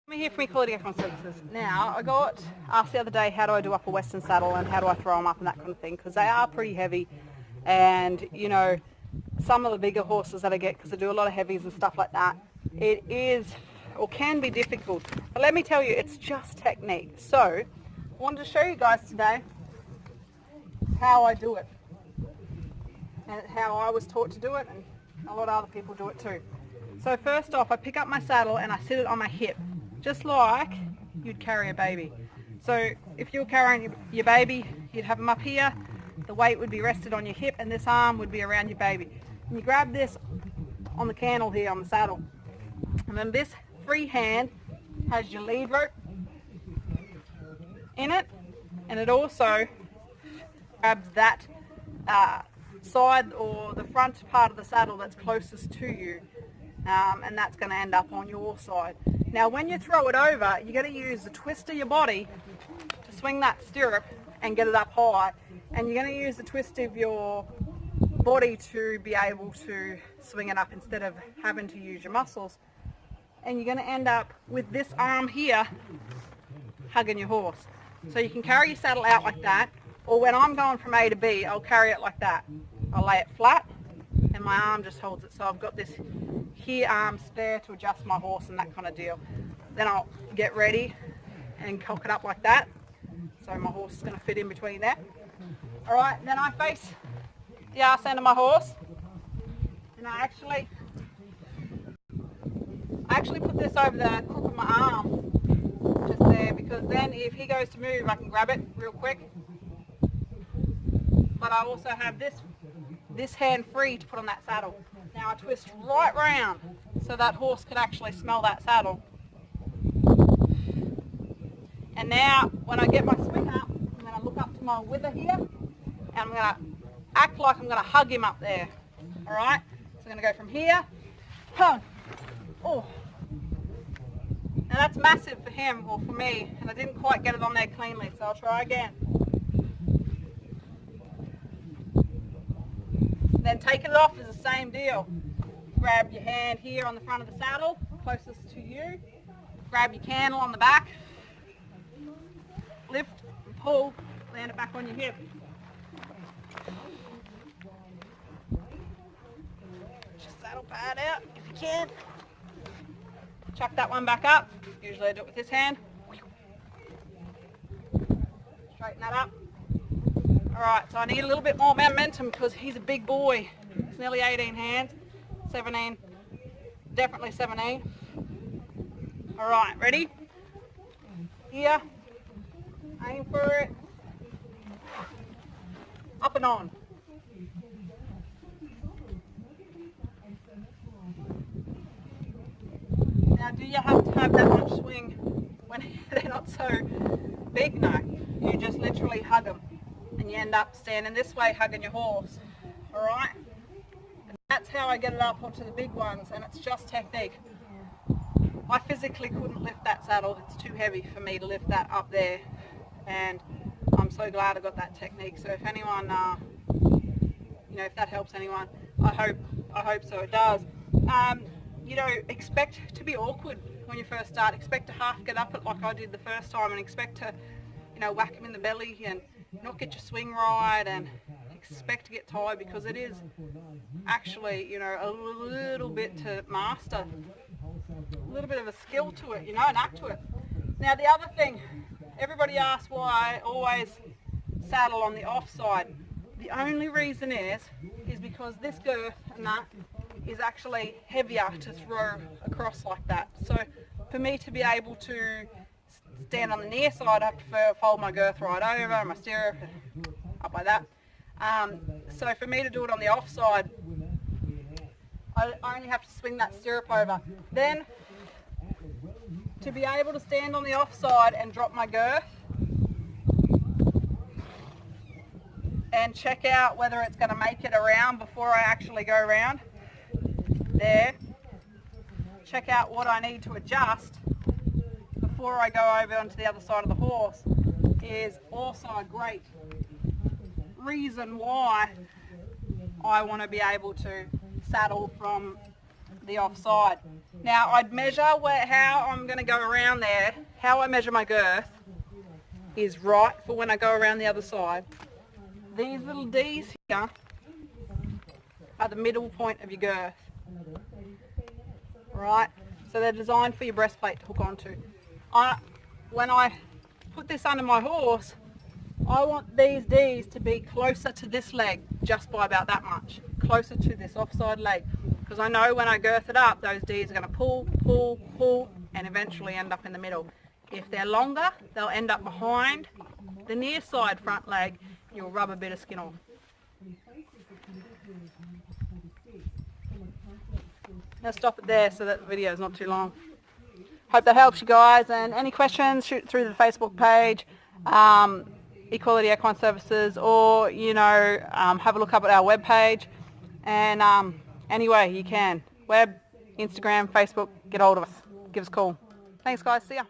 I'm here from Equine Services. Now, I got asked the other day, how do I do up a Western saddle and how do I throw them up and that kind of thing, because they are pretty heavy, and you know, some of the bigger horses that I get, because I do a lot of heavies and stuff like that, it is or can be difficult. But let me tell you, it's just technique. So I wanted to show you guys today how I do it and how I was taught to do it, and a lot of other people do it too. So first off, I pick up my saddle and I sit it on my hip, just like you'd carry a baby. So if you're carrying your baby, you'd have them up here, the weight would be rested on your hip, and this arm would be around your baby. And you grab this on the candle here on the saddle, and then this free hand has your lead rope in it, and it also grabs that side or the front part of the saddle that's closest to you, and that's going to end up on your side. Now when you throw it over, you're going to use the twist of your body to swing that stirrup and get it up high, and you're going to use the twist of your body to be able to swing it up instead of having to use your muscles. And you're going to end up with this arm here hugging your horse. So you can carry your saddle out like that, or when I'm going from A to B, I'll carry it like that. I'll lay it flat and my arm just holds it, so I've got this here arm spare to adjust my horse and that kind of deal. Then I'll get ready and cock it up like that, so my horse is going to fit in between there. Alright, then I face the arse end of my horse, and I actually put this over the crook of my arm, just there, because then if he goes to move I can grab it real quick. But I also have this hand free to put on that saddle. Now I twist right round so that horse can actually smell that saddle. And now when I get my swing up, I'm going to look up to my wither here, and I'm going to act like I'm going to hug him up there. Alright, so I'm going to go from here, hug. Oh. Now that's massive for him or for me, and I didn't quite get it on there cleanly, so I'll try again. Then taking it off is the same deal. Grab your hand here on the front of the saddle, closest to you. Grab your candle on the back. Lift and pull, land it back on your hip. Just saddle pad out if you can. Chuck that one back up. Usually I do it with this hand. Straighten that up. Alright, so I need a little bit more momentum because he's a big boy. He's nearly 18 hands. 17. Definitely 17. Alright, ready? Here. Aim for it. Up and on. Now, do you have to have that much swing when they're not so big? No. You just literally hug them, and you end up standing this way hugging your horse. Alright? That's how I get it up onto the big ones, and it's just technique. I physically couldn't lift that saddle. It's too heavy for me to lift that up there, and I'm so glad I got that technique. So if anyone, you know, if that helps anyone, I hope so. It does. You know, expect to be awkward when you first start. Expect to half get up it like I did the first time, and expect to, you know, whack him in the belly and not get your swing right, and expect to get tired, because it is actually, you know, a little bit to master, a little bit of a skill to it, you know, an act to it. Now the other thing, everybody asks why I always saddle on the off side. The only reason is because this girth and that is actually heavier to throw across like that. So for me to be able to stand on the near side, I prefer fold my girth right over, my stirrup up like that. So for me to do it on the off side, I only have to swing that stirrup over. Then to be able to stand on the off side and drop my girth and check out whether it's going to make it around before I actually go around there, check out what I need to adjust before I go over onto the other side of the horse, is also a great reason why I want to be able to saddle from the offside. Now I'd measure how I'm going to go around there. How I measure my girth is right for when I go around the other side. These little D's here are the middle point of your girth. Right? So they're designed for your breastplate to hook onto. When I put this under my horse, I want these D's to be closer to this leg, just by about that much. Closer to this offside leg. Because I know when I girth it up, those D's are going to pull, pull, pull, and eventually end up in the middle. If they're longer, they'll end up behind the near side front leg. You'll rub a bit of skin off. I'll stop it there so that the video is not too long. Hope that helps you guys, and any questions, shoot through the Facebook page, Equality Equine Services, or have a look up at our webpage. And anyway, you can web, Instagram, Facebook, get hold of us, give us a call. Thanks guys, see ya.